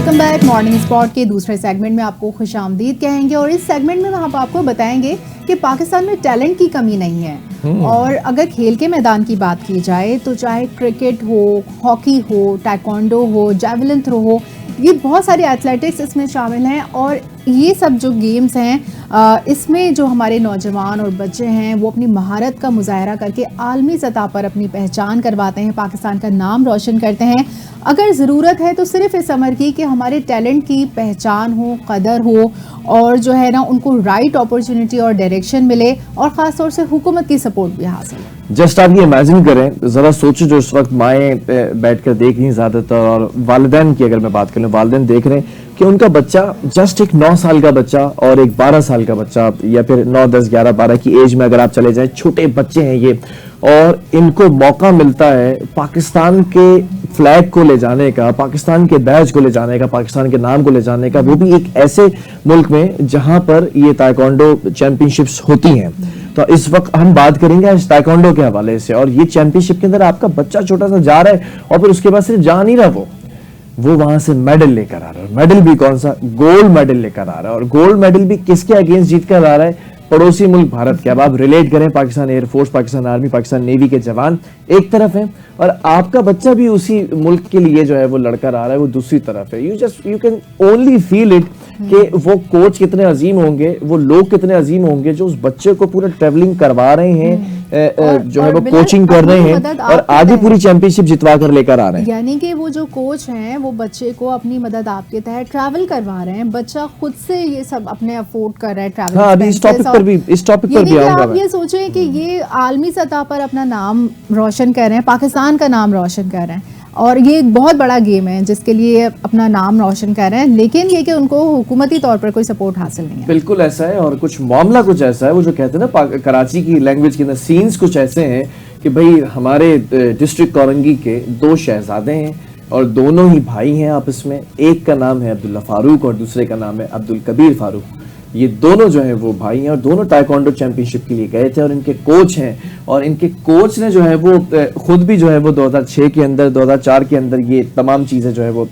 Welcome back. Morning spot के दूसरे segment में आपको खुशामदीद कहेंगे और इस सेगमेंट में हम आपको बताएंगे कि पाकिस्तान में टैलेंट की कमी नहीं है। और अगर खेल के मैदान की बात की जाए तो चाहे क्रिकेट हो, हॉकी हो, टाइकोंडो हो, जैवलिन थ्रो हो, ये बहुत सारे एथलेटिक्स इसमें शामिल हैं। और ये सब जो गेम्स हैं इसमें जो हमारे नौजवान और बच्चे हैं वो अपनी महारत का मुजाहरा करके आलमी सतह पर अपनी पहचान करवाते हैं, पाकिस्तान का नाम रोशन करते हैं। अगर ज़रूरत है तो सिर्फ इस अमर की कि हमारे टैलेंट की पहचान हो, कदर हो और जो है ना उनको राइट अपॉर्चुनिटी और डायरेक्शन मिले और ख़ास तौर से हुकूमत की सपोर्ट भी हासिल हो। जस्ट आप ये इमेजिन करें, जरा सोचो जो इस वक्त माएँ बैठकर देख रही ज्यादातर, और वालिदैन की अगर मैं बात करूं, वालिदैन देख रहे हैं कि उनका बच्चा जस्ट एक 9 साल का बच्चा और एक 12 साल का बच्चा, या फिर 9, 10, 11, 12 की एज में अगर आप चले जाएं, छोटे बच्चे हैं ये, और इनको मौका मिलता है पाकिस्तान के फ्लैग को ले जाने का, पाकिस्तान के बैज को ले जाने का, पाकिस्तान के नाम को ले जाने का, वो भी एक ऐसे मुल्क में जहां पर ये ताइक्वांडो चैंपियनशिप्स होती हैं। तो इस वक्त हम बात करेंगे आज ताइक्वांडो के हवाले से, और ये चैंपियनशिप के अंदर आपका बच्चा छोटा सा जा रहा है और फिर उसके बाद सिर्फ जा नहीं रहा, वो वहां से मेडल लेकर आ रहा है। मेडल भी कौन सा? गोल्ड मेडल लेकर आ रहा है। और गोल्ड मेडल भी किसके अगेंस्ट जीत कर आ रहा है? पड़ोसी मुल्क भारत के। अब आप रिलेट करें, Pakistan air force, Pakistan army, Pakistan navy के जवान एक तरफ है और आपका बच्चा भी उसी मुल्क के लिए जो है वो लड़कर आ रहा है, वो दूसरी तरफ है। You can only feel it कि वो कोच कितने अजीम होंगे, वो लोग कितने अजीम होंगे जो उस बच्चे को पूरा ट्रेवलिंग करवा रहे हैं, जो है वो कोचिंग कर रहे हैं और आगे पूरी चैंपियनशिप जितवा कर लेकर आ रहे हैं। यानी कि वो जो कोच हैं वो बच्चे को अपनी मदद आपके तहत ट्रैवल करवा रहे हैं, बच्चा खुद से ये सब अपने अफोर्ड कर रहा है ट्रैवल। हाँ, अभी इस टॉपिक पर भी आऊंगा। आप ये सोचें कि ये आलमी सतह पर अपना नाम रोशन कर रहे हैं, पाकिस्तान का नाम रोशन कर रहे हैं, और ये एक बहुत बड़ा गेम है जिसके लिए अपना नाम रोशन कर रहे हैं, लेकिन ये कि उनको हुकूमती तौर पर कोई सपोर्ट हासिल नहीं है। बिल्कुल ऐसा है, और कुछ मामला कुछ ऐसा है, वो जो कहते हैं ना कराची की लैंग्वेज के अंदर सीन्स कुछ ऐसे हैं कि भाई हमारे डिस्ट्रिक्ट कोरंगी के 2 शहजादे हैं और दोनों ही भाई हैं आपस में। एक का नाम है अब्दुल्ला फारूक और दूसरे का नाम है अब्दुल कबीर फारूक। ये दोनों जो है वो भाई हैं और दोनों ताइक्वांडो चैंपियनशिप के लिए गए थे और इनके कोच हैं, और इनके कोच ने जो है वो खुद भी जो है वो 2006 के अंदर, 2004 के अंदर ये तमाम चीज़ें जो है वो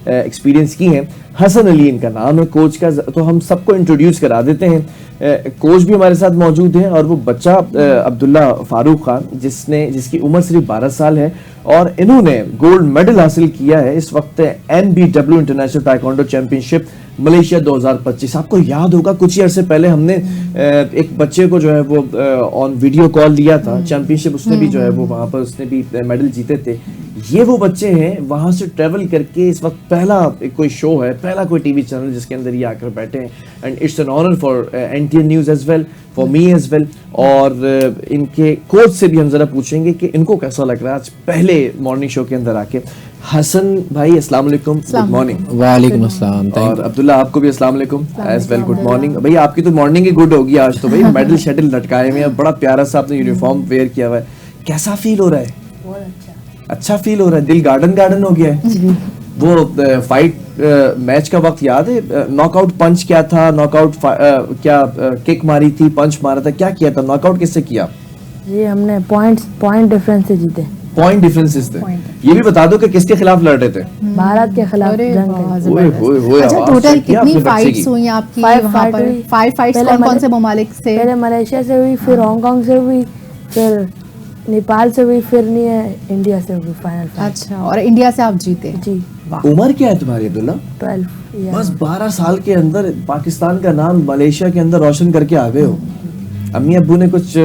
एक्सपीरियंस की हैं। हसन अली इनका नाम है कोच का, तो हम सबको इंट्रोड्यूस करा देते हैं। कोच भी हमारे साथ मौजूद हैं और वो बच्चा अब्दुल्ला फारूक खान जिसकी उम्र सिर्फ 12 साल है और इन्होंने गोल्ड मेडल हासिल किया है इस वक्त NBW international taekwondo championship Malaysia 2025। आपको याद होगा कुछ ही अरसे पहले हमने एक बच्चे को जो है वो ऑन वीडियो कॉल लिया था चैंपियनशिप, उसने भी जो है वो वहां पर उसने भी मेडल जीते थे। ये वो बच्चे हैं वहां से ट्रेवल करके इस वक्त पहला कोई शो है, पहला कोई टीवी चैनल जिसके अंदर ये आकर बैठे हैं, and it's an honour for NTN news as well, for me as well. और इनके कोच से भी हम जरा पूछेंगे कि इनको कैसा लग रहा है आज पहले मॉर्निंग शो के अंदर आके। हसन भाई अस्सलाम वालेकुम, गुड मॉर्निंग। वालेकुम अस्सलाम। और अब्दुल्ला आपको भी अस्सलाम वालेकुम एज वेल, गुड मॉर्निंग। भाई आपकी तो मॉर्निंग ही गुड होगी आज तो, भाई मेडल शेडल लटकाए हुए हैं, बड़ा प्यारा सा आपने यूनिफॉर्म वेयर किया हुआ है, कैसा फील हो रहा है? बहुत अच्छा फील हो रहा है, दिल गार्डन हो गया है। वो फाइट मैच का वक्त याद है? नॉकआउट पंच क्या था, नॉकआउट क्या किक मारी थी, पंच मारा था, क्या किया था? नॉकआउट किससे किया? ये हमने पॉइंट डिफरेंस से जीते। पॉइंट डिफरेंसेस थे। ये भी बता दो कि किसके खिलाफ लड़ रहे थे? भारत के खिलाफ जंग। अच्छा, टोटल कितनी फाइट्स हुई आपकी वहां पर? 5 फाइट्स कौन से ममालिक से? पहले मलेशिया से हुई, फिर हांगकांग से हुई, फिर नेपाल से हुई, फिर इंडिया से हुई फाइनल। अच्छा, और इंडिया से आप जीते? जी। उम्र क्या है तुम्हारी अब्दुल्ला? 12। बस 12 साल के अंदर पाकिस्तान का नाम मलेशिया के अंदर रोशन करके आ गए हो। अम्मी अब्बू ने कुछ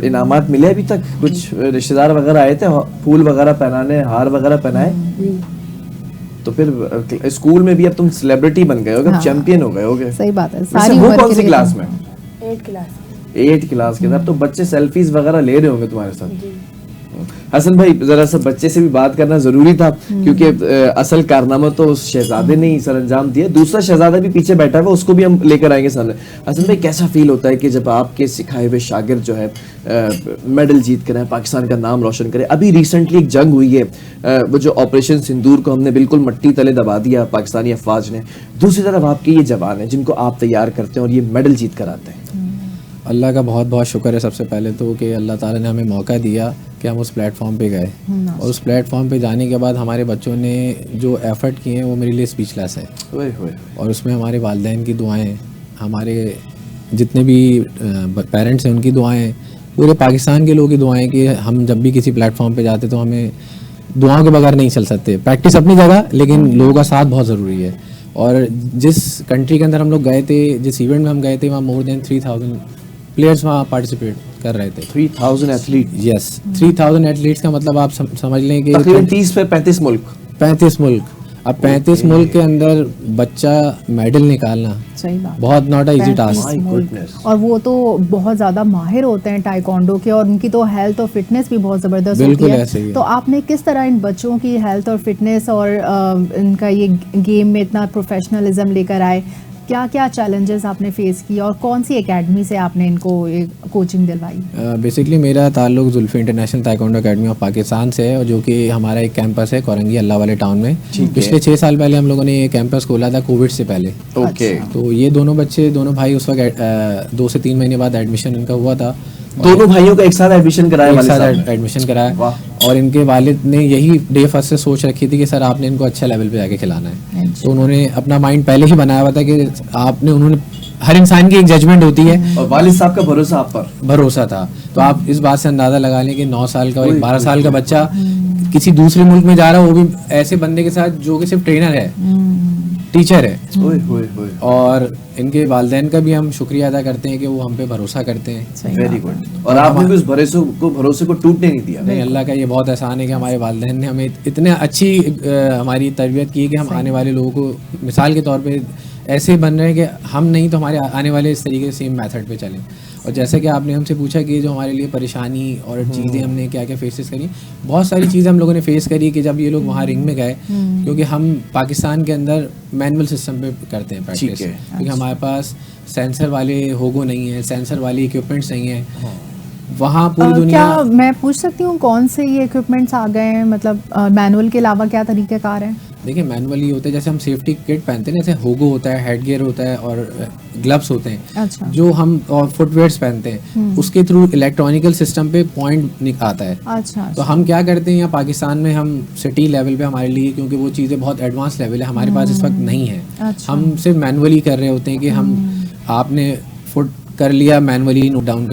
इनामात मिले अभी तक? कुछ रिश्तेदार वगैरह आए थे फूल वगैरह पहनाने, हार वगैरह पहनाए? तो फिर स्कूल में भी अब तुम सेलिब्रिटी बन गए हो, चैंपियन हो गए होगे। सही बात है। सारी वो कौन सी क्लास में? 8 क्लास के अंदर। तो बच्चे सेल्फीज वगैरह ले रहे होंगे तुम्हारे साथ। हसन भाई जरा सा बच्चे से भी बात करना जरूरी था क्योंकि असल कारनामा तो उस शहजादे ने ही सर अंजाम दिया, दूसरा शहजादा भी पीछे बैठा हुआ, उसको भी हम लेकर आएंगे सामने। हसन भाई कैसा फील होता है कि जब आपके सिखाए हुए शागिर्द जो है मेडल जीत कर पाकिस्तान का नाम रोशन करे? अभी रिसेंटली एक जंग हुई है, वो जो ऑपरेशन सिंदूर को हमने बिल्कुल मट्टी तले दबा दिया पाकिस्तानी अफवाज ने। दूसरी तरफ आपके ये जवान है जिनको आप तैयार करते हैं और ये मेडल जीत कर आते हैं। अल्लाह का बहुत बहुत शुक्र है सबसे पहले तो कि अल्लाह ताला ने हमें मौका दिया कि हम उस प्लेटफॉर्म पे गए, और उस प्लेटफॉर्म पे जाने के बाद हमारे बच्चों ने जो एफ़र्ट किए हैं वो मेरे लिए स्पीचलेस है। ओए होए। और उसमें हमारे वालिदैन की दुआएं, हमारे जितने भी पेरेंट्स हैं उनकी दुआएं, पूरे पाकिस्तान के लोगों की दुआएं कि हम जब भी किसी प्लेटफॉर्म पे जाते तो हमें दुआओं के बगैर नहीं चल सकते। प्रैक्टिस अपनी जगह, लेकिन लोगों का साथ बहुत ज़रूरी है। और जिस कंट्री के अंदर हम लोग गए थे, जिस इवेंट में हम गए थे, वहाँ मोर देन 3000 प्लेयर्स वहाँ पार्टिसिपेट कर रहे थे। 3000 एथलीट? यस, 3000 एथलीट्स का मतलब आप समझ लें कि तकरीबन 30 पे 35 मुल्क। 35 मुल्क। अब 35 मुल्क के अंदर बच्चा मेडल निकालना सही बात, बहुत नॉट अ इजी 35 टास्क। मुल्क। और वो तो बहुत ज्यादा माहिर होते हैं टाइकोंडो के, और उनकी तो हेल्थ और फिटनेस भी बहुत जबरदस्त बिल्कुल होती ऐसे ही है। है। तो आपने किस तरह इन बच्चों की हेल्थ और फिटनेस और इनका ये गेम में इतना प्रोफेशनलिज्म लेकर आए? क्या क्या चैलेंजेस आपने फेस किए और कौन सी एकेडमी से आपने इनको ये कोचिंग दिलवाई? बेसिकली मेरा ताल्लुक Zulfi international taekwondo academy of Pakistan से है, और जो कि हमारा एक कैंपस है कोरंगी अल्लाह वाले टाउन में। पिछले 6 साल पहले हम लोगों ने ये कैंपस खोला था, कोविड से पहले। ओके। तो ये दोनों बच्चे, दोनों भाई उस वक्त 2 से 3 महीने बाद एडमिशन इनका हुआ था। दोनों भाइयों का एक साथ एडमिशन कराया? एक वाले साथ साहब ने? एडमिशन कराया। वाह। और इनके वालिद ने यही डे फर्स्ट से सोच रखी थी कि सर आपने इनको अच्छा लेवल पे जाके खिलाना है। तो उन्होंने अपना माइंड पहले ही बनाया हुआ था कि उन्होंने, हर इंसान की एक जजमेंट होती है, और वालिद साहब का भरोसा आप पर? भरोसा था। तो आप इस बात से अंदाजा लगा लें कि 9 साल का और एक 12 साल का बच्चा किसी दूसरे मुल्क में जा रहा है, वो भी ऐसे बंदे के साथ जो कि सिर्फ ट्रेनर है, टीचर है। ओए होए होए। और इनके वालिदैन का भी हम शुक्रिया अदा करते हैं कि वो हम पे भरोसा करते हैं। Very good. और आपने भी उस भरोसे को टूटने नहीं दिया? नहीं, अल्लाह का ये बहुत एहसान है कि हमारे वालिदैन ने हमें इतने अच्छी हमारी तरबियत की कि हम आने वाले लोगों को मिसाल के तौर पे ऐसे बन रहे हैं कि हम नहीं तो हमारे आने वाले इस तरीके से सेम मेथड पे चलें। और जैसे कि आपने हमसे पूछा कि जो हमारे लिए परेशानी और चीज़ें हमने क्या क्या फेसेस करी, बहुत सारी चीज़ें हम लोगों ने फेस करी कि जब ये लोग वहाँ रिंग में गए, क्योंकि हम पाकिस्तान के अंदर मैनुअल सिस्टम पे करते हैं प्रैक्टिस, क्योंकि हमारे पास सेंसर वाले होगो नहीं है, सेंसर वाली इक्विपमेंट्स नहीं है वहाँ पूरी दुनिया। क्या मैं पूछ सकती हूँ कौन से ये इक्विपमेंट्स आ गए हैं, मतलब मैनुअल के अलावा क्या तरीक़ेकार हैं? देखिए, मैनुअली होते हैं, जैसे हम सेफ्टी किट पहनते हैं, जैसे होगो होता है, हेड गियर होता है और ग्लव्स होते हैं। अच्छा। जो हम और फुटवेयर्स पहनते हैं, उसके थ्रू इलेक्ट्रॉनिकल सिस्टम पे पॉइंट आता है। अच्छा। तो हम क्या करते हैं यहाँ पाकिस्तान में, हम सिटी लेवल पे हमारे लिए, क्योंकि वो चीज़ें बहुत एडवांस लेवल है, हमारे पास इस वक्त नहीं है। अच्छा। हम सिर्फ मैनुअली कर रहे होते हैं कि हम आपने फुट कर लिया, मैनुअली नोट डाउन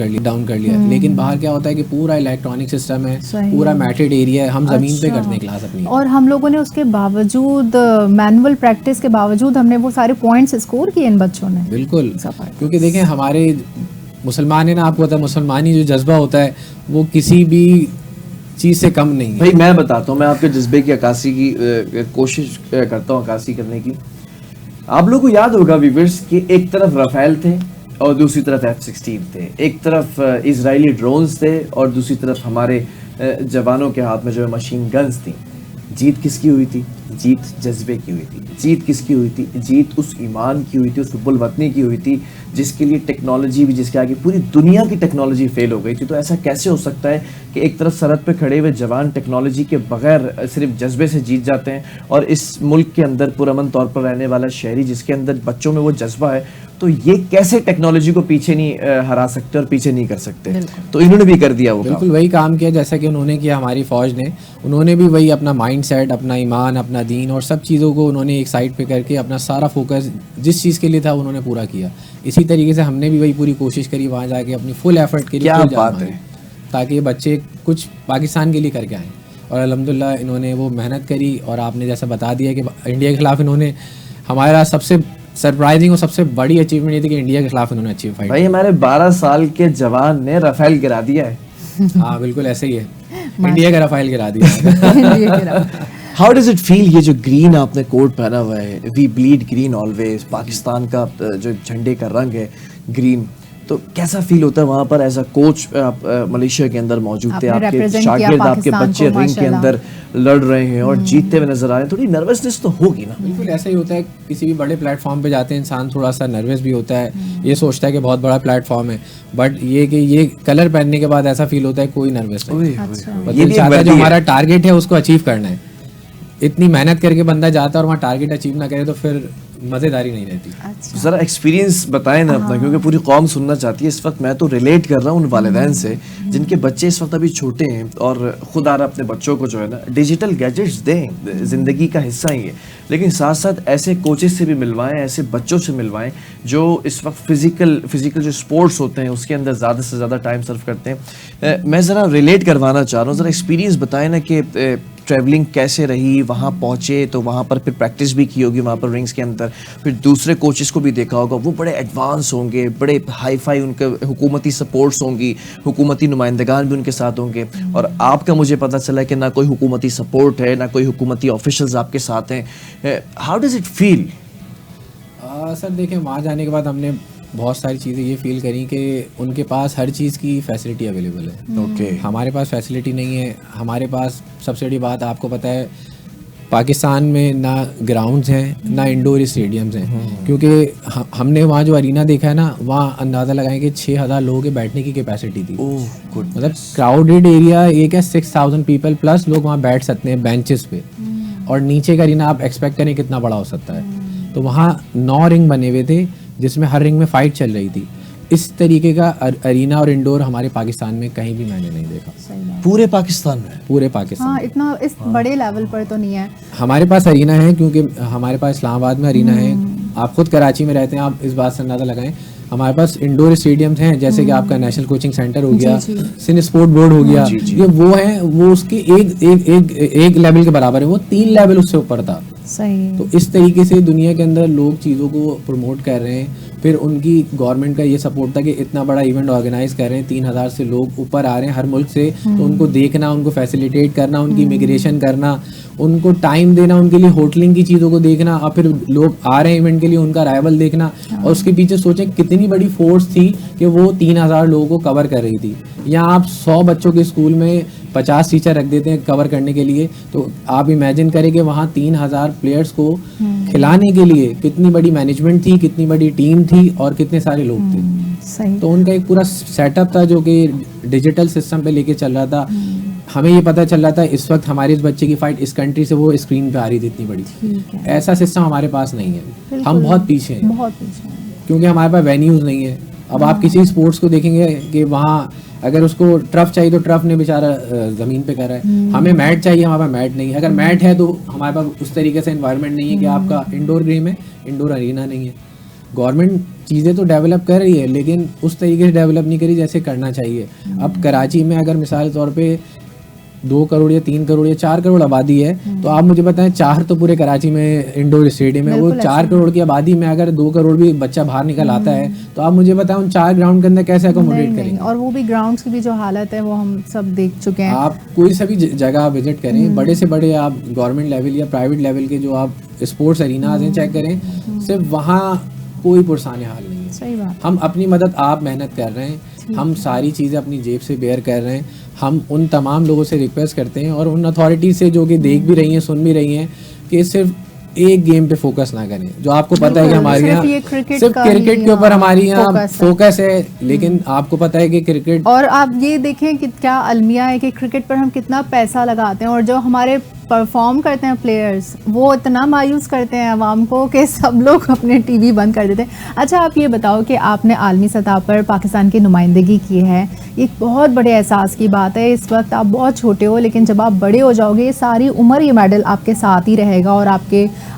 कर लिया, लेकिन बाहर क्या होता है कि पूरा इलेक्ट्रॉनिक सिस्टम है, पूरा मैटेड एरिया है, हम जमीन पे करते हैं क्लास अपनी। और हम लोगों ने उसके बावजूद, मैनुअल प्रैक्टिस के बावजूद, हमने वो सारे पॉइंट्स स्कोर किए इन बच्चों ने। बिल्कुल, क्योंकि देखें हमारे मुसलमान है ना, आपको पता है मुसलमानी जो जज्बा होता है वो किसी भी चीज़ से कम नहीं है। भाई मैं बताता हूँ, मैं आपके जज्बे की अक्कासी की कोशिश करता हूँ, अक्कासी करने की। आप लोगों को याद होगा व्यूअर्स कि एक तरफ राफेल थे और दूसरी तरफ F-16 थे, एक तरफ इजरायली ड्रोन्स थे और दूसरी तरफ हमारे जवानों के हाथ में जो है मशीन गन्स थी। जीत किसकी हुई थी? जीत जज्बे की हुई थी। जीत किसकी हुई थी? जीत उस ईमान की हुई थी, उस हुब्बुल वतनी की हुई थी जिसके लिए टेक्नोलॉजी भी, जिसके आगे पूरी दुनिया की टेक्नोलॉजी फेल हो गई थी। तो ऐसा कैसे हो सकता है कि एक तरफ सरहद पे खड़े हुए जवान टेक्नोलॉजी के बगैर सिर्फ जज्बे से जीत जाते हैं, और इस मुल्क के अंदर पुरअमन तौर पर रहने वाला शहरी जिसके अंदर बच्चों में वो जज्बा है, तो ये कैसे टेक्नोलॉजी को पीछे नहीं हरा सकते और पीछे नहीं कर सकते? तो इन्होंने भी कर दिया वो काम। बिल्कुल वही काम किया जैसा कि उन्होंने किया, हमारी फ़ौज ने। उन्होंने भी वही अपना माइंड सेट, अपना ईमान, अपना दीन और सब चीज़ों को उन्होंने एक साइड पे करके अपना सारा फोकस जिस चीज़ के लिए था उन्होंने पूरा किया। इसी तरीके से हमने भी वही पूरी कोशिश करी वहाँ जाके अपनी फुल एफर्ट के लिए। क्या बात है। ताकि ये बच्चे कुछ पाकिस्तान के लिए करके आएँ, और अल्हम्दुलिल्लाह इन्होंने वो मेहनत करी। और आपने जैसा बता दिया कि इंडिया के ख़िलाफ़ इन्होंने, हमारा सबसे सरप्राइजिंग और सबसे बड़ी अचीवमेंट ये थी कि इंडिया के खिलाफ इन्होंने अचीव फाइट। भाई हमारे 12 साल के जवान ने राफेल गिरा दिया है। हाँ बिल्कुल ऐसे ही है, इंडिया का राफेल गिरा दिया। हाउ डज इट फील, ये जो ग्रीन आपने कोट पहना हुआ है, we bleed green always, Pakistan का जो झंडे का रंग है ग्रीन, तो कैसा फील होता है वहाँ पर? एज अ कोच आप मलेशिया के अंदर मौजूद थे, आपके शागिर्द, आपके बच्चे रिंग के अंदर लड़ रहे हैं और जीतते हुए नजर आ रहे हैं, थोड़ी नर्वसनेस तो होगी ना? बिल्कुल ऐसा ही होता है, किसी भी बड़े प्लेटफॉर्म पे जाते हैं इंसान थोड़ा सा नर्वस भी होता है, ये सोचता है कि बहुत बड़ा प्लेटफॉर्म है, बट ये कि ये कलर पहनने के बाद ऐसा फील होता है कोई नर्वस नहीं। ये चाहता है जो हमारा टारगेट है उसको अचीव करना है। इतनी मेहनत करके बंदा जाता है और वहाँ टारगेट अचीव ना करे तो फिर मज़ेदारी नहीं रहती। अच्छा जरा एक्सपीरियंस बताएं ना अपना, क्योंकि पूरी कौम सुनना चाहती है इस वक्त। मैं तो रिलेट कर रहा हूँ उन वालिदैन से जिनके बच्चे इस वक्त अभी छोटे हैं और खुदा रहा अपने बच्चों को जो है ना डिजिटल गैजेट्स दें, ज़िंदगी का हिस्सा ही है, लेकिन साथ साथ ऐसे कोचेस से भी मिलवाएं, ऐसे बच्चों से मिलवाएं जो इस वक्त फिजिकल जो स्पोर्ट्स होते हैं उसके अंदर ज़्यादा से ज़्यादा टाइम सर्व करते हैं। मैं ज़रा रिलेट करवाना चाह रहा हूँ, ज़रा एक्सपीरियंस बताएं ना कि ट्रैवलिंग कैसे रही, वहाँ पहुँचे तो वहाँ पर फिर प्रैक्टिस भी की होगी वहाँ पर रिंग्स के अंदर, फिर दूसरे कोचेस को भी देखा होगा, वो बड़े एडवांस होंगे, बड़े हाई फाई उनके हुकूमती सपोर्ट्स होंगी, हुकूमती नुमाइंदगान भी उनके साथ होंगे, और आपका मुझे पता चला कि ना कोई हुकूमती सपोर्ट है, ना कोई हुकूमती ऑफिशियल्स आपके साथ हैं। How does it feel? Sir देखें, वहाँ जाने के बाद हमने बहुत सारी चीज़ें ये फील करी कि उनके पास हर चीज़ की फैसिलिटी अवेलेबल है। ओके। हमारे पास फैसिलिटी नहीं है। हमारे पास सबसे बड़ी बात आपको पता है, पाकिस्तान में ना ग्राउंड्स हैं ना इंडोर स्टेडियम्स हैं, क्योंकि हमने वहाँ जो अरीना देखा है ना, वहाँ अंदाज़ा लगाएं कि 6,000 लोगों के बैठने की कैपेसिटी थी। Oh good. मतलब क्राउडेड एरिया एक है, 6,000 पीपल प्लस लोग वहाँ बैठ सकते हैं बेंचेस पे, और नीचे का अरीना आप एक्सपेक्ट करें कितना बड़ा हो सकता है। तो वहाँ 9 रिंग बने हुए थे जिसमें हर रिंग में फाइट चल रही थी। इस तरीके का अरीना और इंडोर हमारे पाकिस्तान में कहीं भी मैंने नहीं देखा। सही बात। पूरे पाकिस्तान में? पूरे पाकिस्तान हाँ, इतना इस बड़े लेवल पर तो नहीं है। हमारे पास अरीना है, क्योंकि हमारे पास इस्लामाबाद में अरीना है। आप खुद कराची में रहते हैं, आप इस बात से अंदाज़ा लगाएं। हमारे पास इंडोर स्टेडियम्स हैं, जैसे कि आपका नेशनल कोचिंग सेंटर हो गया, सिन स्पोर्ट बोर्ड हो गया, ये वो है, वो उसके एक लेवल के बराबर है, वो 3 लेवल उससे ऊपर था। सही। तो इस तरीके से दुनिया के अंदर लोग चीज़ों को प्रमोट कर रहे हैं। फिर उनकी गवर्नमेंट का ये सपोर्ट था कि इतना बड़ा इवेंट ऑर्गेनाइज कर रहे हैं, 3,000 से लोग ऊपर आ रहे हैं हर मुल्क से, तो उनको देखना, उनको फैसिलिटेट करना, उनकी इमिग्रेशन करना, उनको टाइम देना, उनके लिए होटलिंग की चीज़ों को देखना, और फिर लोग आ रहे हैं इवेंट के लिए, उनका अराइवल देखना, और उसके पीछे सोचें कितनी बड़ी फोर्स थी कि वो 3,000 लोगों को कवर कर रही थी। या आप 100 बच्चों के स्कूल में 50 टीचर रख देते हैं कवर करने के लिए, तो आप इमेजिन करें कि वहाँ 3,000 प्लेयर्स को खिलाने के लिए कितनी बड़ी मैनेजमेंट थी, कितनी बड़ी टीम थी, और कितने सारे लोग थे। सही। तो उनका एक पूरा सेटअप था जो कि डिजिटल सिस्टम पे लेके चल रहा था। हमें ये पता चल रहा था इस वक्त हमारे इस बच्चे की फाइट इस कंट्री से वो स्क्रीन पे आ रही थी इतनी बड़ी। ऐसा सिस्टम हमारे पास नहीं है, हम बहुत पीछे हैं, बहुत पीछे हैं, क्योंकि हमारे पास वेन्यूज़ नहीं है। अब आप किसी स्पोर्ट्स को देखेंगे कि वहाँ अगर उसको ट्रफ चाहिए तो ट्रफ ने बेचारा ज़मीन पे कर रहा है, हमें मैट चाहिए, हमारे पास मैट नहीं है। अगर मैट है तो हमारे पास उस तरीके से एनवायरनमेंट नहीं है कि आपका इंडोर गेम है, इंडोर अरीना नहीं है। गवर्नमेंट चीज़ें तो डेवलप कर रही है, लेकिन उस तरीके से डेवलप नहीं करी जैसे करना चाहिए। अब कराची में अगर मिसाल के तौर पे 2 करोड़ या 3 करोड़ या 4 करोड़ आबादी है, तो आप मुझे बताएं 4 तो पूरे कराची में इंडोर स्टेडियम है, वो 4 करोड़ की आबादी में अगर 2 करोड़ भी बच्चा बाहर निकल आता है, तो आप मुझे बताएं उन 4 ग्राउंड के अंदर कैसे अकोमोडेट करेंगे। और वो भी ग्राउंड्स की भी जो हालत है वो हम सब देख चुके हैं। आप कोई सा भी जगह विजिट करें, बड़े से बड़े आप गवर्नमेंट लेवल या प्राइवेट लेवल के जो आप स्पोर्ट्स अरीनाज हैं चेक करें, सिर्फ वहाँ कोई पुरसाने हाल नहीं है। सही बात। हम अपनी मदद आप मेहनत कर रहे हैं, हम सारी चीज़ें अपनी जेब से बेयर कर रहे हैं। हम उन तमाम लोगों से रिक्वेस्ट करते हैं और उन अथॉरिटी से जो कि देख भी रही हैं, सुन भी रही हैं, कि सिर्फ एक गेम पे फोकस ना करें। जो आपको पता है कि हमारे यहाँ सिर्फ क्रिकेट के ऊपर हमारी यहाँ फोकस है, लेकिन आपको पता है कि क्रिकेट, और आप ये देखें कि क्या अलमिया है कि क्रिकेट पर हम कितना पैसा लगाते हैं, और जो हमारे परफॉर्म करते हैं प्लेयर्स वो इतना मायूस करते हैं आवाम को कि सब लोग अपने टीवी बंद कर देते हैं। अच्छा, आप ये बताओ कि आपने आलमी सतह पर पाकिस्तान की नुमाइंदगी की है, ये बहुत बड़े एहसास की बात है। इस वक्त आप बहुत छोटे हो, लेकिन जब आप बड़े हो जाओगे ये सारी उम्र ये मेडल आपके साथ ही रहेगा, और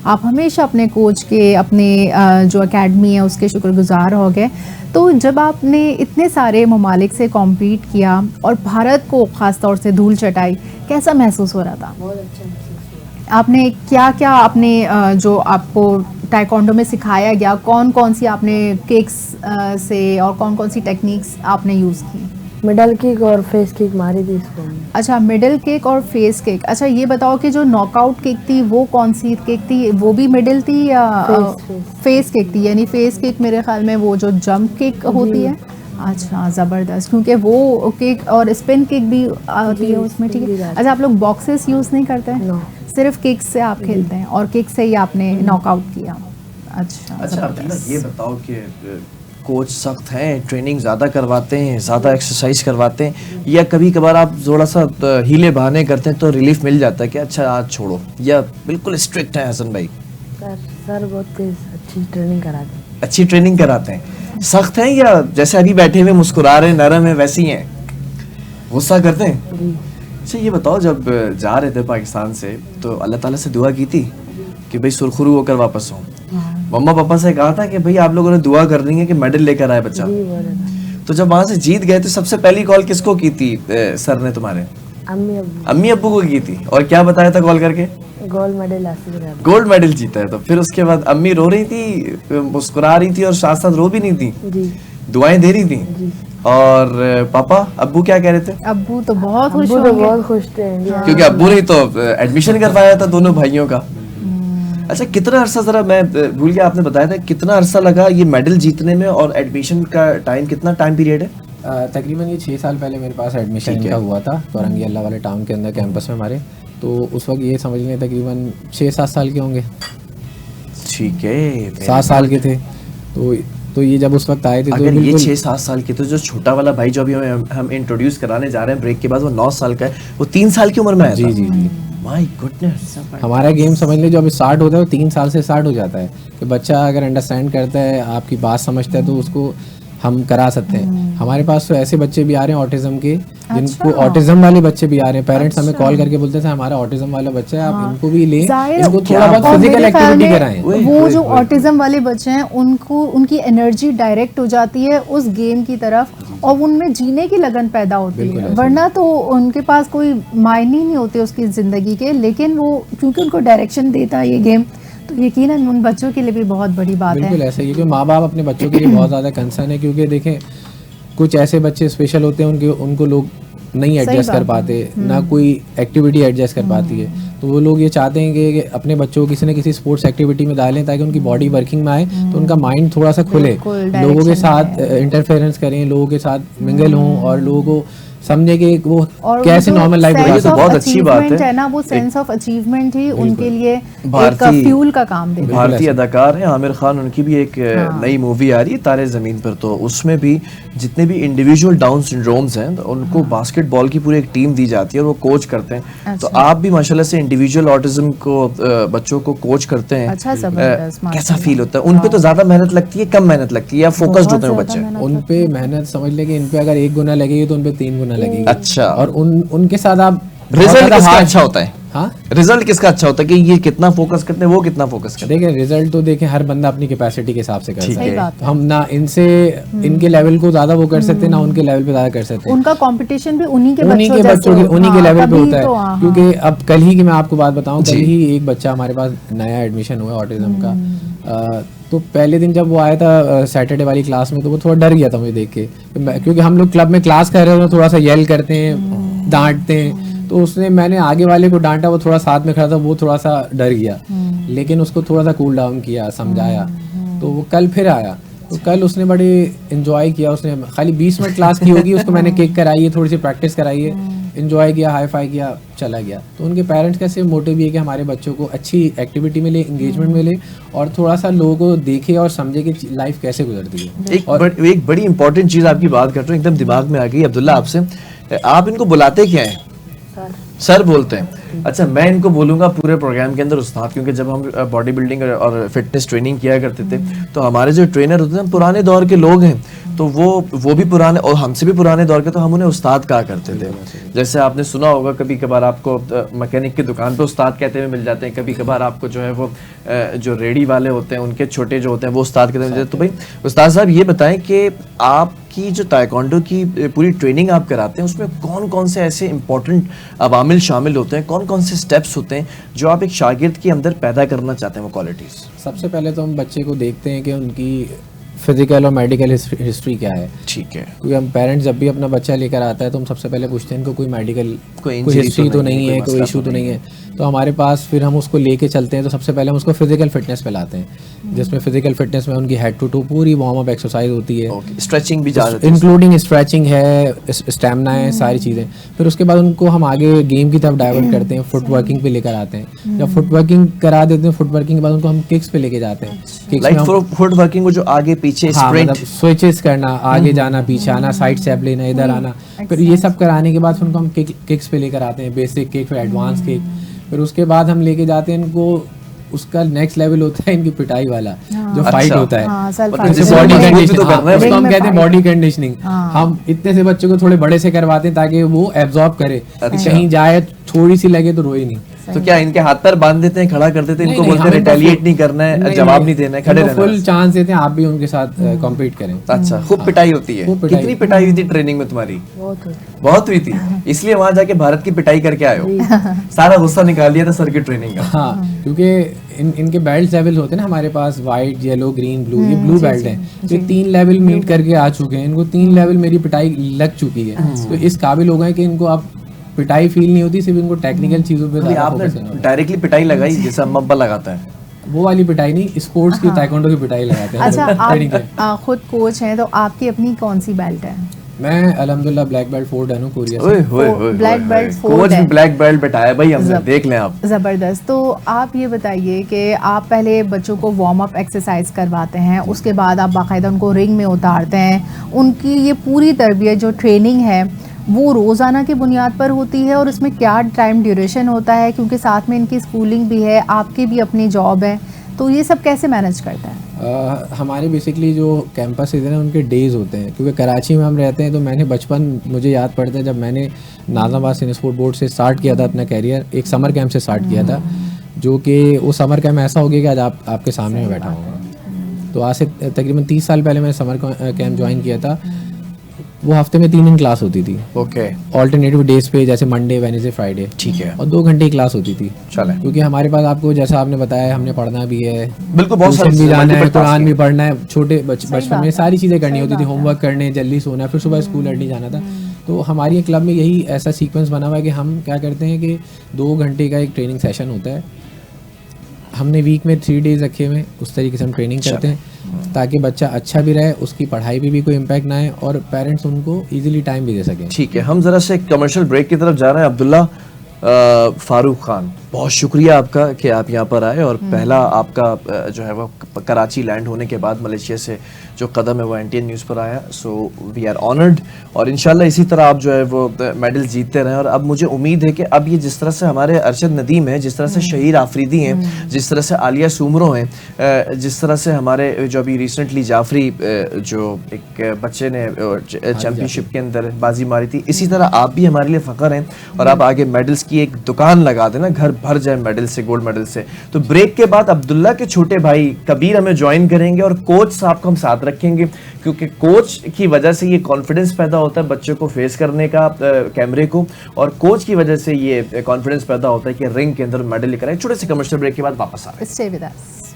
आप हमेशा अपने कोच के, अपने जो एकेडमी है उसके शुक्रगुजार रहोगे। तो जब आपने इतने सारे ममालिक से कॉम्पीट किया और भारत को ख़ास तौर से धूल चटाई, कैसा महसूस हो रहा था? बहुत अच्छा महसूस हुआ। आपने क्या क्या अपने जो आपको टाइकोंडो में सिखाया गया, कौन कौन सी आपने किक्स से और कौन कौन सी टेक्निक्स आपने यूज़ की? मिडल किक और फेस किक मारी थी इसको हमने। अच्छा, मिडिल किक और फेस किक। अच्छा, ये बताओ कि जो नॉकआउट किक थी वो कौन सी किक थी, वो भी मिडिल थी या फेस किक थी? यानी फेस किक मेरे ख्याल में वो जो जंप किक होती है। अच्छा, ज़बरदस्त, क्योंकि वो किक और स्पिन किक भी आती है उसमें, ठीक है। अच्छा, आप लोग बॉक्सेस यूज़ नहीं करते हैं? नो, सिर्फ किक से आप खेलते हैं, और किक से ही आपने नॉकआउट किया। अच्छा, अब्दुल्ला, ये बताओ कि कोच सख्त हैं, ट्रेनिंग ज़्यादा करवाते हैं, ज़्यादा एक्सरसाइज करवाते हैं, या कभी कभार आप थोड़ा सा हीले बहाने करते हैं तो रिलीफ मिल जाता है कि अच्छा आज छोड़ो, या बिल्कुल स्ट्रिक्ट है हसन भाई? सर सर बहुत तेज अच्छी ट्रेनिंग कराते हैं। अच्छी ट्रेनिंग कराते हैं। सख्त हैं या जैसे अभी बैठे हुए मुस्कुरा रहे नरम है वैसी हैं? गुस्सा करते हैं? जी अच्छा ये बताओ, जब जा रहे थे पाकिस्तान से तो अल्लाह ताला से दुआ की थी कि भाई सुरखुरू होकर वापस हो? मम्मा पापा से कहा था कि भाई आप लोगों ने दुआ करनी है कि मेडल लेकर आए बच्चा? जी बोला था। तो जब वहां से जीत गए तो सबसे पहली कॉल किसको की थी सर ने तुम्हारे? अम्मी अब्बू अम्मी अब्बू को की थी। और क्या बताया था कॉल करके? गोल्ड मेडल हासिल कर। गोल्ड मेडल जीता है। तो फिर उसके बाद अम्मी रो रही थी, मुस्कुरा रही थी और साथ साथ रो भी नहीं थी, जी दुआएं दे रही थी। जी और पापा अब्बू क्या कह रहे थे? अब्बू तो बहुत खुश अब्बू तो होंगे। बहुत खुश थे इंडिया। क्योंकि अब्बू ने तो एडमिशन करवाया था दोनों भाइयों का। अच्छा कितना अरसा, जरा मैं भूल गया, आपने बताया था कितना अरसा लगा ये मेडल जीतने में और एडमिशन का टाइम, कितना टाइम पीरियड है? तकरीबन ये 6 साल पहले मेरे पास एडमिशन इनका हुआ था कोरंगी अल्लाह वाले टाउन के अंदर कैंपस में हमारे। तो उस वक्त ये समझ लें तकरीबन 6-7 साल के होंगे। ठीक है, 7 साल के थे। तो ये जब उस वक्त आए थे तो अगर ये बिल्कुल 6-7 साल के, तो जो छोटा वाला भाई जो अभी हम इंट्रोड्यूस कराने जा रहे हैं ब्रेक के बाद, वो 9 साल का है, वो 3 साल की उम्र में आया था। जी। My goodness. हमारा गेम समझ लीजिए जब स्टार्ट होता है वो 3 साल से स्टार्ट हो जाता है कि बच्चा अगर अंडरस्टैंड करता है, आपकी बात समझता है, तो उसको हम करा सकते हैं। हमारे पास तो ऐसे बच्चे भी आ रहे हैं ऑटिज्म के, जिनको ऑटिज्म वाले बच्चे भी आ रहे हैं। पेरेंट्स हमें कॉल करके बोलते हैं हमारा ऑटिज्म वाला बच्चा है, आप इनको भी लें, जाहिर इनको क्या थोड़ा बहुत और फिजिकल मेरे ख्याल एक्टिविटी में कराएं। वो जो ऑटिज्म वाले बच्चे हैं उनको उनकी एनर्जी डायरेक्ट हो जाती है उस गेम की तरफ और उनमें जीने की लगन पैदा होती है। वरना तो उनके पास कोई मायने नहीं होते उसकी ज़िंदगी के, लेकिन वो क्योंकि उनको डायरेक्शन देता है ये गेम, तो यकीनन उन बच्चों के लिए भी बहुत बड़ी बात बिल्कुल है। ऐसा ही है कि माँ बाप अपने बच्चों के लिए बहुत ज़्यादा कंसर्न है, क्योंकि देखें कुछ ऐसे बच्चे स्पेशल होते हैं उनको लोग नहीं एडजस्ट कर पाते, ना कोई एक्टिविटी एडजस्ट कर पाती है। तो वो लोग ये चाहते हैं कि अपने बच्चों को किसी न किसी स्पोर्ट्स एक्टिविटी में डालें ताकि उनकी बॉडी वर्किंग में आए, तो उनका माइंड थोड़ा सा खुले, लोगों के साथ इंटरफेरेंस करें, लोगों के साथ मिंगल हों और लोगों को समझे कि वो कैसे नॉर्मल लाइफ ये तो बहुत अच्छी बात है ना, वो सेंस ऑफ अचीवमेंट ही उनके लिए एक भारतीय- फ्यूल का काम देता है। भारतीय अदाकार हैं आमिर खान, उनकी भी एक नई मूवी आ रही है तारे ज़मीन पर। तो उसमें भी जितने भी इंडिविजुअल डाउन सिंड्रोम्स हैं, तो उनको बास्केटबॉल की पूरी एक टीम दी जाती है और वो कोच करते हैं। तो आप भी माशाल्लाह से इंडिविजुअल ऑटिज्म को बच्चों को कोच करते हैं। अच्छा, जबरदस्त, कैसा फील होता है? उन पे तो ज्यादा मेहनत लगती है, कम मेहनत लगती है, या फोकस्ड होते हैं वो बच्चे? उन पे मेहनत समझ ले कि इन पे अगर 1 गुना लगेगी तो उन पे 3 गुना लगेगी। अच्छा। और उनके साथ आप रिजल्ट किसका अच्छा होता है? हाँ रिजल्ट किसका अच्छा होता है कि ये कितना फोकस करते हैं, वो कितना फोकस करते हैं? देखें रिजल्ट तो देखें हर बंदा अपनी कैपेसिटी के हिसाब से करता ठीक है। है। बात हम ना इनसे इनके लेवल को ज्यादा वो कर सकते हैं, ना उनके लेवल पे ज्यादा कर सकते हैं। उनका कंपटीशन भी उन्हीं के उन्हीं के जैसे बच्चों के हो। उन्हीं के हाँ, लेवल पे तभी होता तो, है। हाँ, क्योंकि अब कल ही की मैं आपको बात बताऊं, कल जी। ही एक बच्चा हमारे पास नया एडमिशन हुआ ऑटिज्म का। तो पहले दिन जब वो आया था सैटरडे वाली क्लास में, तो वो थोड़ा डर गया था मुझे देख के, क्योंकि हम लोग क्लब में क्लास कर रहे होते, थोड़ा सा येल करते हैं, डांटते हैं। तो उसने, मैंने आगे वाले को डांटा, वो थोड़ा साथ में खड़ा था, वो थोड़ा सा डर गया, लेकिन उसको थोड़ा सा कूल डाउन किया, समझाया, तो वो कल फिर आया। तो कल उसने बड़े एंजॉय किया, उसने खाली 20 मिनट क्लास की होगी, उसको मैंने केक कराई है, थोड़ी सी प्रैक्टिस कराई है, एंजॉय किया, हाई फाई किया, चला गया। तो उनके पेरेंट्स का सिर्फ मोटिव ये है कि हमारे बच्चों को अच्छी एक्टिविटी मिले, इंगेजमेंट मिले और थोड़ा सा लोगों को देखे और समझे कि लाइफ कैसे गुजरती है। एक बड़ी इंपॉर्टेंट चीज आपकी बात कर रहा हूँ, एकदम दिमाग में आ गई अब्दुल्ला आपसे। आप इनको बुलाते क्या है? सर बोलते हैं। अच्छा, मैं इनको बोलूंगा पूरे प्रोग्राम के अंदर उस्ताद, क्योंकि जब हम बॉडी बिल्डिंग और फिटनेस ट्रेनिंग किया करते थे तो हमारे जो ट्रेनर होते हैं पुराने दौर के लोग हैं, तो वो भी पुराने और हमसे भी पुराने दौर के, तो हम उन्हें उस्ताद कहा करते थे। जैसे आपने सुना होगा कभी कभार आपको मैकेनिक की दुकान पे उस्ताद कहते हुए मिल जाते हैं, कभी कभार आपको जो है वो जो रेडी वाले होते हैं उनके छोटे जो होते हैं वो उस्ताद कहते हैं। तो भाई उस्ताद साहब ये बताएं कि आपकी जो ताइक्वांडो की पूरी ट्रेनिंग आप कराते हैं उसमें कौन कौन से ऐसे इंपॉर्टेंट अवामिल शामिल होते हैं, कौन कौन से स्टेप्स होते हैं जो आप एक शागिर्द के अंदर पैदा करना चाहते हैं वो क्वालिटीज़? सबसे पहले तो हम बच्चे को देखते हैं कि उनकी फिजिकल और मेडिकल हिस्ट्री क्या है। ठीक है। क्योंकि हम पेरेंट्स जब भी अपना बच्चा लेकर आता है तो हम सबसे पहले पूछते हैं इनको कोई मेडिकल कोई हिस्ट्री तो नहीं है, कोई इशू तो नहीं है। तो हमारे पास फिर हम उसको लेके चलते हैं। तो सबसे पहले हम उसको फिजिकल फिटनेस पे लाते हैं, जिसमें फिजिकल फिटनेस में उनकी हेड टू टू पूरी वार्म अप एक्सरसाइज होती है, स्ट्रेचिंग भी ज़्यादा, इंक्लूडिंग स्ट्रेचिंग है, स्टैमिना है, सारी चीज़ें। फिर उसके बाद उनको हम आगे गेम की तरफ डाइवर्ट करते हैं, फुट वर्किंग पे लेकर आते हैं। जब फुट वर्किंग करा देते हैं, फुट वर्किंग के बाद उनको हम किक्स पे लेके जाते हैं। लाइक फुट वर्किंग, वो जो आगे पीछे स्प्रिंट, स्विचेस करना, आगे जाना, पीछे आना, साइड स्टेप लेना, इधर आना। फिर ये सब कराने के बाद फिर उनको हम किक्स पे लेकर आते हैं, बेसिक किक, फिर एडवांस किक। फिर उसके बाद हम लेके जाते हैं इनको उसका नेक्स्ट लेवल होता है इनकी पिटाई वाला, जो फाइट अच्छा। होता है, हाँ, self मतलब fight। बॉडी ring में कंडीशनिंग, तो करना है उसको भाई। हम ring कहते हैं में बॉडी कंडीशनिंग। हाँ। हम इतने से बच्चों को थोड़े बड़े से करवाते हैं ताकि वो एब्जॉर्ब करे, अच्छा। कहीं जाए थोड़ी सी लगे तो रोए नहीं। तो क्या इनके हाथ पैर बांध देते हैं, खड़ा कर देते हैं, इनको नहीं, बोलते हैं हम इनको रिटेलिएट full- नहीं करना है, जवाब नहीं देना है, खड़े रहना फुल है? चांस देते हैं, आप भी उनके साथ कॉम्पीट करें। अच्छा, खूब पिटाई होती है। खूब पिटाई। कितनी पिटाई हुई थी ट्रेनिंग में तुम्हारी? बहुत हुई। बहुत हुई थी, इसलिए वहां जाके भारत की पिटाई करके आए हो, सारा गुस्सा निकाल दिया था सर की ट्रेनिंग का। हाँ, क्योंकि इनके बेल्ट लेवल होते हैं ना हमारे पास, वाइट, येलो, ग्रीन, ब्लू, ये ब्लू बेल्ट है। ये 3 लेवल मीट करके आ चुके हैं, इनको 3 लेवल मेरी पिटाई लग चुकी है, तो इस काबिल हो गए कि इनको आप पिटाई फील नहीं होती, सिर्फ इनको टेक्निकल चीजों पे अभी ज़्यादा आपने फोकस करना होता डायरेक्टली पिटाई लगाई जैसे अम्मा अब्बा लगाता है? है। वो वाली पिटाई नहीं, स्पोर्ट्स की, ताइक्वांडो की पिटाई लगाते हैं। अच्छा, ट्रेनिंग के। आप खुद कोच हैं तो आपकी अपनी कौन सी बेल्ट है? मैं अल्हम्दुलिल्लाह ब्लैक बेल्ट 4 डन हूँ कोरिया से। ओए होए होए, ब्लैक बेल्ट फोर्थ कोच भी है। ब्लैक बेल्ट बैठाया भाई हमने, जब- देख लें आप। ज़बरदस्त। तो आप ये बताइए कि आप पहले बच्चों को वार्म अप एक्सरसाइज करवाते हैं, उसके बाद आप बाकायदा उनको रिंग में उतारते हैं, उनकी ये पूरी तरबियत जो ट्रेनिंग है वो रोज़ाना की बुनियाद पर होती है, और इसमें क्या टाइम ड्यूरेशन होता है, क्योंकि साथ में इनकी स्कूलिंग भी है, आपकी भी अपनी जॉब है, तो ये सब कैसे मैनेज करता है? हमारे बेसिकली जो कैंपस है ना उनके डेज़ होते हैं, क्योंकि कराची में हम रहते हैं, तो मैंने बचपन, मुझे याद पड़ता है जब मैंने नाज़िमाबाद सीनियर स्पोर्ट बोर्ड से स्टार्ट किया था अपना कैरियर, एक समर कैंप से स्टार्ट किया था, जो कि वो समर कैंप ऐसा हो गया कि आज आपके सामने में बैठा हूँ। तो आज से तकरीबन 30 साल पहले मैंने समर कैंप ज्वाइन किया था। वो हफ्ते में 3 दिन क्लास होती थी, ओके, ऑल्टरनेटिव डेज पे, जैसे मंडे, वेडनेसडे, फ्राइडे, ठीक है, और 2 घंटे की क्लास होती थी। चले, क्योंकि हमारे पास, आपको जैसा आपने बताया, हमने पढ़ना भी है, बिल्कुल, बहुत ट्यूशन सारी भी जाना है, multiple कुरान tasking। भी पढ़ना है, छोटे बचपन में सारी चीज़ें करनी होती थी, बात है। होमवर्क करने, जल्दी सोना, फिर सुबह स्कूल अर्ली जाना था। तो हमारे क्लब में यही ऐसा सीक्वेंस बना हुआ है कि हम क्या करते हैं कि 2 घंटे का एक ट्रेनिंग सेशन होता है, हमने वीक में 3 डेज रखे हुए, उस तरीके से हम ट्रेनिंग करते हैं ताकि बच्चा अच्छा भी रहे, उसकी पढ़ाई पे भी कोई इम्पैक्ट ना आए, और पेरेंट्स उनको इजीली टाइम भी दे सकें। ठीक है, हम जरा से कमर्शियल ब्रेक की तरफ जा रहे हैं। अब्दुल्ला फारूक खान, बहुत शुक्रिया आपका कि आप यहाँ पर आए, और पहला आपका जो है वो कराची लैंड होने के बाद मलेशिया से जो कदम है वो NTN न्यूज़ पर आया। सो वी आर ऑनर्ड, और इंशाल्लाह इसी तरह आप जो है वो मेडल जीतते रहें। और अब मुझे उम्मीद है कि अब ये जिस तरह से हमारे अरशद नदीम हैं, जिस तरह से शहीर आफरीदी हैं, जिस तरह से आलिया सूमरो हैं, जिस तरह से हमारे जो अभी रिसेंटली जाफरी जो एक बच्चे ने चैम्पियनशिप के अंदर बाजी मारी थी, इसी तरह आप भी हमारे लिए फ़ख्र हैं, और आप आगे मेडल्स की एक दुकान लगा देना, घर भर जाए मेडल से, गोल्ड मेडल से। तो ब्रेक के बाद अब्दुल्ला के छोटे भाई कबीर हमें ज्वाइन करेंगे, और कोच साहब को हम साथ रखेंगे, क्योंकि कोच की वजह से ये कॉन्फिडेंस पैदा होता है बच्चों को फेस करने का, कैमरे को, और कोच की वजह से ये कॉन्फिडेंस पैदा होता है कि रिंग के अंदर मेडल लेकर आए। छोटे से कमर्शियल ब्रेक के बाद वापस आ रहे हैं। Stay with us.